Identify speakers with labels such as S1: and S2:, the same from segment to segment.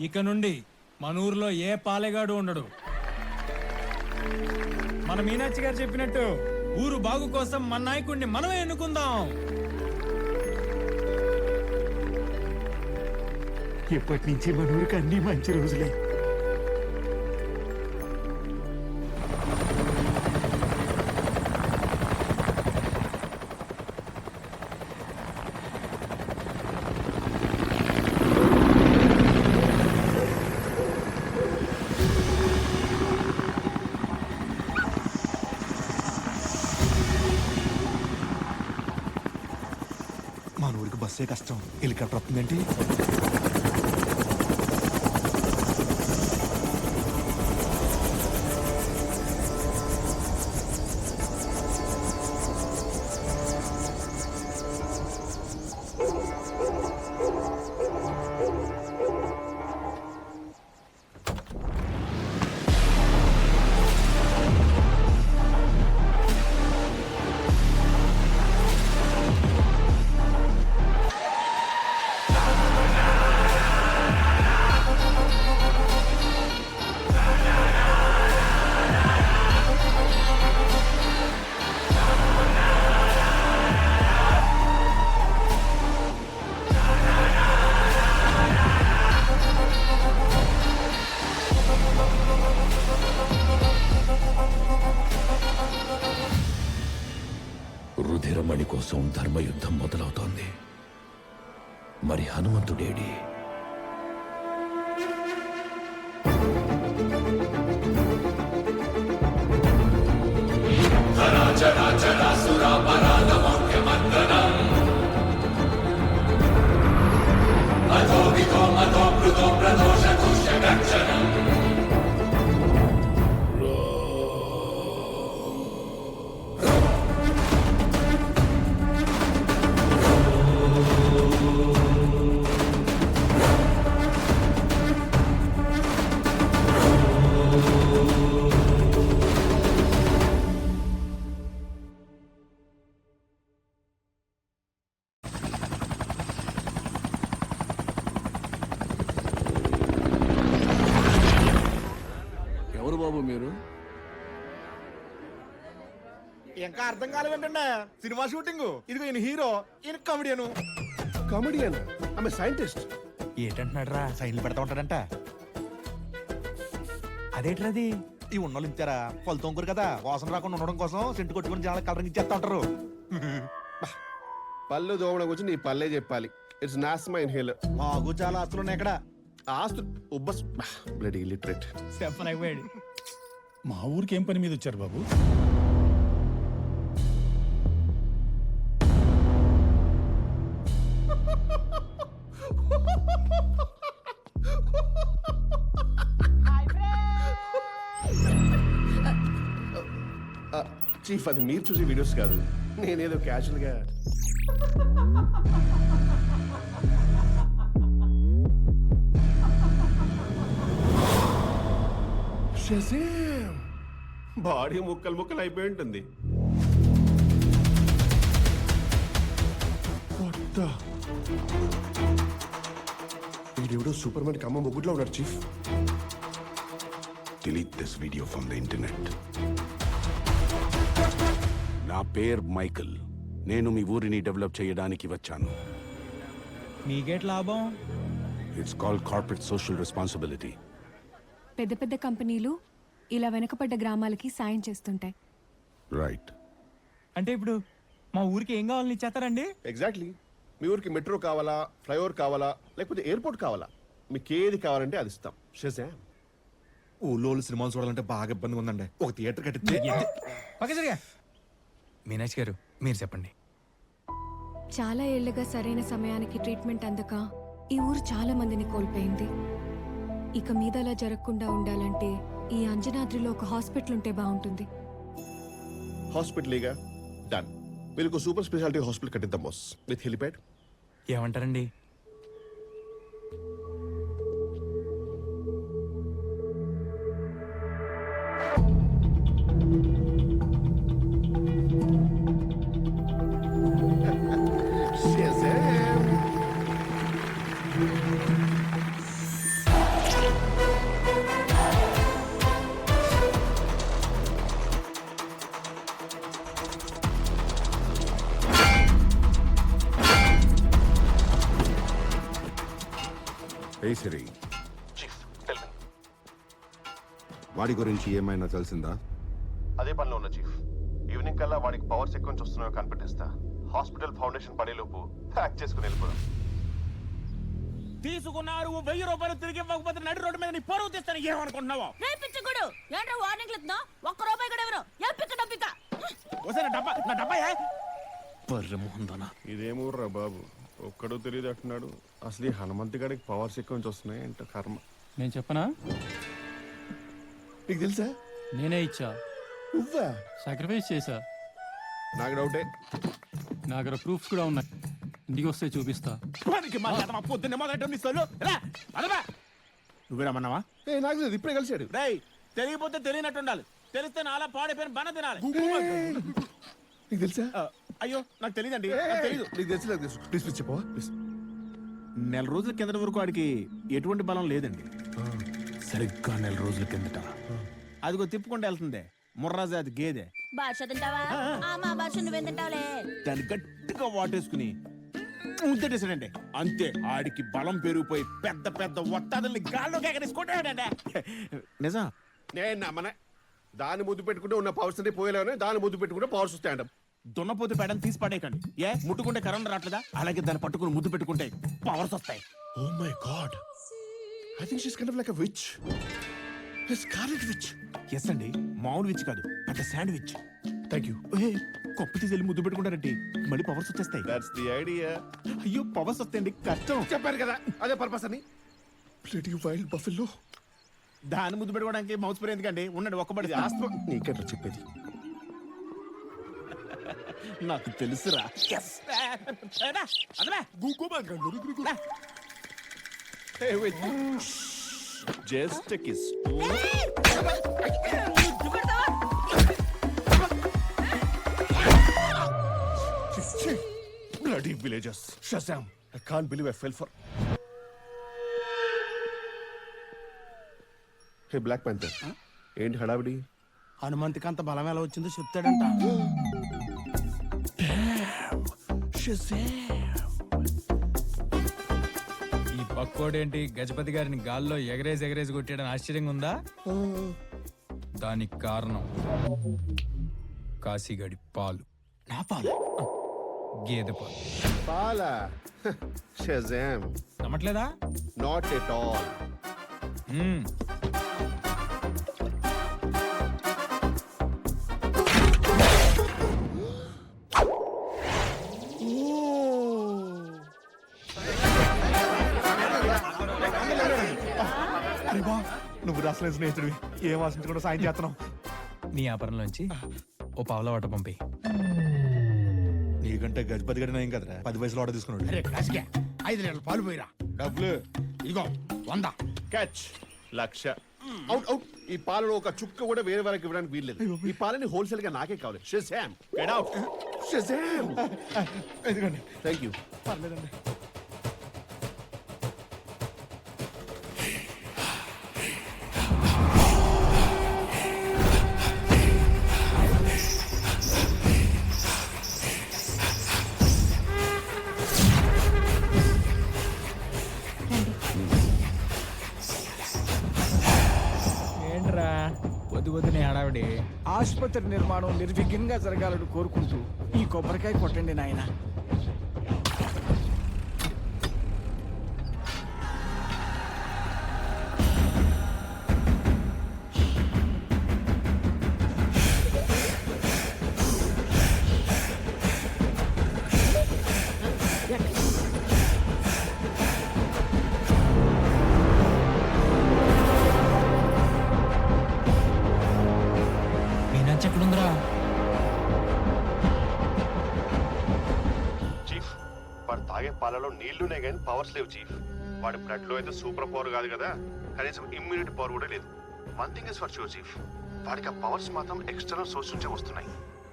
S1: ఇక నుండి మన ఊర్లో ఏ పాలెగాడు ఉండడు. మన మీనాక్షి గారు చెప్పినట్టు ఊరు బాగు కోసం మన నాయకుడిని మనమే ఎన్నుకుందాం.
S2: ఇప్పటి నుంచి మన ఊరికి అన్ని మంచి రోజులే. మన ఊరికి బస్సే కష్టం, హెలికాప్టర్ వస్తుందంటే.
S3: రుధిరమణి కోసం ధర్మయుద్ధం మొదలవుతోంది. మరి హనుమంతుడేడి?
S4: ఎవరు బాబు మీరు?
S2: ఇంకా అర్థం కాలేదంటే సినిమా షూటింగ్. ఇదిగో ఈయన హీరో, ఈయన కామెడియను.
S4: కామెడియన్, ఆమె సైంటిస్ట్.
S2: ఏంటంటున్నాడు రా? సైన్లు పెడతా ఉంటాడంట. అదేంటది? ఈ ఉన్నోళ్ళు ఇచ్చారా ఫలితం కొరు కదా, వాసన రాకుండా ఉండడం కోసం సెంటు కొట్టుకుని జనాలకు కలరింగ్ ఇచ్చేస్తా ఉంటారు.
S4: పళ్ళు దోమడం గురించి నీ పల్లె చెప్పాలి. ఇట్స్ నాస్మా ఇన్హేలర్.
S2: మాకు చాలా ఆస్తులు ఉన్నాయి ఇక్కడ.
S4: ఆస్తు ఉబ్బస్ బ్లడీ ఇల్లిటరేట్.
S1: చెప్పనైపోయాడు.
S5: మా ఊరికి ఏం పని మీద వచ్చారు బాబు?
S4: చీఫ్, అది మీరు చూసే వీడియోస్ కాదు, నేనేదో క్యాజువల్ గా. బాడీ ముక్కలు ముక్కలు అయిపోయి ఉంటుంది. వీడెవడో సూపర్ మ్యాన్ కమ్మ ముగ్గుట్లో ఉన్నాడు chief.
S6: Delete this video from the internet. నా పేరు మైకల్. నేను మీ ఊరిని డెవలప్ చేయడానికి వచ్చాను.
S1: మీకేట్ లాభం?
S6: It's called corporate social responsibility.
S7: పెద్ద పెద్ద కంపెనీలు ఇలా వెనకపడ్డ గ్రామాలకి సాయం చేస్తుంటాయి.
S6: రైట్.
S1: అంటే ఇప్పుడు మా ఊరికి ఏం కావాలని ఇచ్చేస్తారండి?
S4: ఎగ్జాక్ట్లీ. మీ ఊరికి మెట్రో కావాలా, ఫ్లైఓవర్ కావాలా, లేకపోతే ఎయిర్పోర్ట్ కావాలా, మీకు ఏది కావాలంటే అది ఇస్తాం. షజామ్.
S2: ఊళ్ళో సినిమాలు చూడాలంటే బాగా ఇబ్బందిగా ఉందండి. ఒక థియేటర్ కట్టించి.
S1: పక్క సరిగా మీనాక్షి గారు మీరు చెప్పండి.
S7: చాలా ఏళ్లుగా సరైన సమయానికి ట్రీట్మెంట్ అందక ఈ ఊరు చాలా మందిని కోల్పోయింది. ఇక మీద అలా జరగకుండా ఉండాలంటే ఈ అంజనాద్రిలో ఒక హాస్పిటల్ ఉంటే బాగుంటుంది.
S4: హాస్పిటలేగా డన్. వీళ్ళకు సూపర్ స్పెషాలిటీ హాస్పిటల్ కట్టిద్దాం బాస్, విత్ హెలిప్యాడ్.
S1: ఏమంటారండి?
S6: ఏ సిరి,
S4: చీఫ్ టెల్ మీ.
S6: వాడి గురించి ఏమైనా తెలిసిందా?
S4: అదే పనిలో ఉన్న చీఫ్. ఈవినింగ్ కల్లా వాడికి పవర్స్ ఎక్కువ నుంచి వస్తున్నాయో కనిపెట్టేస్తా. హాస్పిటల్ ఫౌండేషన్ పడేలోపు హ్యాక్ చేసుకుని వెళ్ళిపోదాం.
S1: తీసుకున్నారు 1000 రూపాయలు తిరిగి ఇవ్వకపోతే నడి రోడ్డు మీద నీ పరువు తీస్తాను ఏమనుకుంటున్నావో.
S8: రేపించకూడు ఏంట్రా వార్నింగ్లు ఇస్తున్నా? ఒక్క రూపాయి కూడా ఎవరు డబ్బిక
S1: ఒకసారి నా డబ్బా
S4: ఇదేమూర్రా బాబు, ఒక్కడో తెలియదు అంటున్నాడు. అసలు ఈ హనుమంత్ గడికి పవర్స్ ఎక్కువ నుంచి వస్తున్నాయి అంటే కర్మ.
S5: నేను చెప్పనా?
S4: నీకు తెలుసా?
S5: నేనే ఇచ్చా,
S4: నువ్వా?
S5: సాక్రిఫైస్ చేశా.
S4: నాకు డౌటే.
S5: నా దగ్గర ప్రూఫ్స్ కూడా ఉన్నాయి, ఇంటికి వస్తే చూపిస్తా.
S1: పొద్దున్నే మొదలెట్టం ఇస్తాను. నువ్వేరమ్మన్నావా?
S4: నాకు తెలియదు, ఇప్పుడే కలిసాడు.
S1: రేయ్, తెలియపోతే తెలియనట్టు ఉండాలి. తెలిస్తే నాలా పాడిపోయిన బన తినాలి.
S4: నీకు తెలుసా?
S1: అయ్యో నాకు తెలియదండి.
S4: తెలీదు. నీకు తెలుసు, నాకు తెలుసు. ప్లీజ్ ప్లీజ్ చెప్పవా ప్లీజ్.
S1: నెల రోజుల కిందటి వరకు వాడికి ఎటువంటి బలం లేదండి. సరిగ్గా నెల రోజుల కిందట అదిగో తిప్పుకుంటూ వెళ్తుంది ముర్రాజాది గేదె.
S8: భాష తింటావా? మా భాష నువ్వేం తింటావులే.
S1: దాన్ని గట్టిగా వాటేసుకుని ముద్దటేసాడండి. అంతే, ఆడికి బలం పెరిగిపోయి పెద్ద పెద్ద ఒత్తాదుల్ని గాల్లోకి ఎగరేసుకుంటాడండి. నిజం.
S4: నేను నమ్మనే. దాన్ని ముద్దు పెట్టుకుంటే ఉన్న పవర్స్ అన్ని పోయేలానే, దాన్ని ముద్దు పెట్టుకుంటే పవర్స్ వస్తాయి అంట.
S1: దున్నపోతే పేడని తీసి పడేయకండి. ఏ ముట్టుకుంటే కరెంట్ రావట్లేదా? అలాగే దాన్ని పట్టుకుని ముద్దు పెట్టుకుంటే పవర్స్ వస్తాయి.
S4: Oh my god. I think she's kind of like a witch. A scarlet witch.
S1: Yes అండి, మామూలు విచ్ కాదు, పెద్ద శాండ్విచ్.
S4: Thank you.
S1: కొప్పు తీసి ముద్దు పెట్టుకుంటారంటే మళ్ళీ పవర్స్ వచ్చేస్తాయి.
S4: That's the idea.
S1: అయ్యో పవర్స్ వస్తాయండి, కష్టం.
S4: చెప్పారు కదా అదే పర్పస్ అని. Bloody wild buffalo.
S1: దాన్ని ముద్దు పెట్టుకోవడానికి మౌత్ స్ప్రే ఎందుకండి? ఉండండి ఒక్కబడి.
S4: ఇది ఆస్త్మ. నీకెట్లా చెప్పేది?
S1: నాకు తెలుసురా.
S4: Hey, wait. Just a kiss. Bloody villagers. Shazam. I can't believe I fell for. Hey, Black Panther. ఏంటి హడావిడి?
S1: హనుమంతికి అంత బలం ఎలా వచ్చిందో చెప్తాడంట.
S9: ఈ పక్కోడేంటి గజపతి గారిని గాల్లో ఎగరేసి కొట్టాడని ఆశ్చర్యంగా ఉందా? దానికి కారణం కాశీగడి పాలు.
S1: నా పాలు?
S9: గేదె పాలు.
S4: పాలా? Shazam.
S9: నమ్మట్లేదా?
S4: Not at all.
S2: నువ్వు రాసిన స్నేహితుడివి, ఏం ఆశించకుండా సాయం చేస్తున్నావు.
S9: నీ వ్యాపారంలోంచి ఓ పావుల వాట పంపి.
S2: నీకంటే గజపతి గడి నయం కదరా, 10 పైసలు ఆర్డర్ తీసుకున్నాడు.
S1: 5 లీటర్ల పాలు పోయిరా.
S2: డబ్బులు
S1: ఇదిగో 100.
S4: క్యాచ్. 1,00,000. Out out. ఈ పాలలో ఒక చుక్క కూడా వేరే వాళ్ళకి ఇవ్వడానికి వీల్లేదు. ఈ పాలని హోల్సేల్ గా నాకే కావాలి. Shazam. Get out. Shazam.
S2: ఎందుకండి?
S4: Thank you.
S2: పర్లేదండి.
S9: ఏంట్రా పొద్దునే హడావిడి?
S10: ఆసుపత్రి నిర్మాణం నిర్విఘ్నంగా జరగాలని కోరుకుంటూ ఈ కొబ్బరికాయ కొట్టండి నాయన.
S9: మీనాచి ఎక్కడుందిరా?
S4: చీఫ్, వాడు తాగే పాలలో నీళ్లునే కానీ పవర్స్ లేవు చీఫ్. వాడి బ్లడ్ లో అయితే సూపర్ పవర్ కాదు కదా, కనీసం ఇమ్యూనిటీ పవర్ కూడా లేదు. One thing is for sure chief, వాడికి ఆ పవర్స్ మాత్రం ఎక్స్టర్నల్ సోర్స్ నుంచే వస్తున్నాయి.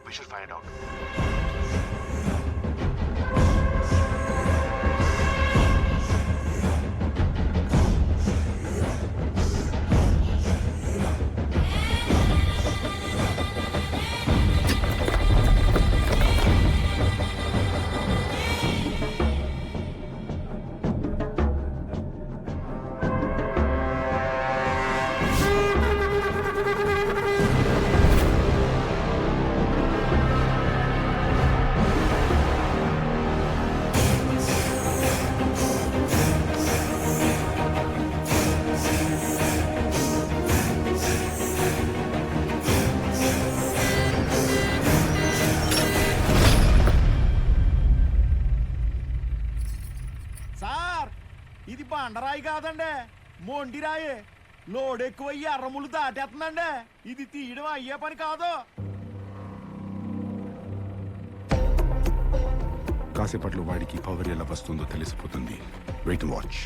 S4: We should find out.
S1: కాదండి మొండిరాయే లోడ్ ఎక్కువయ్యి అర్రములు దాటేస్తుందండి ఇది తీయడం అయ్యే పని కాదు.
S6: కాసేపట్లో వాడికి పవర్ ఎలా వస్తుందో తెలిసిపోతుంది. Wait watch.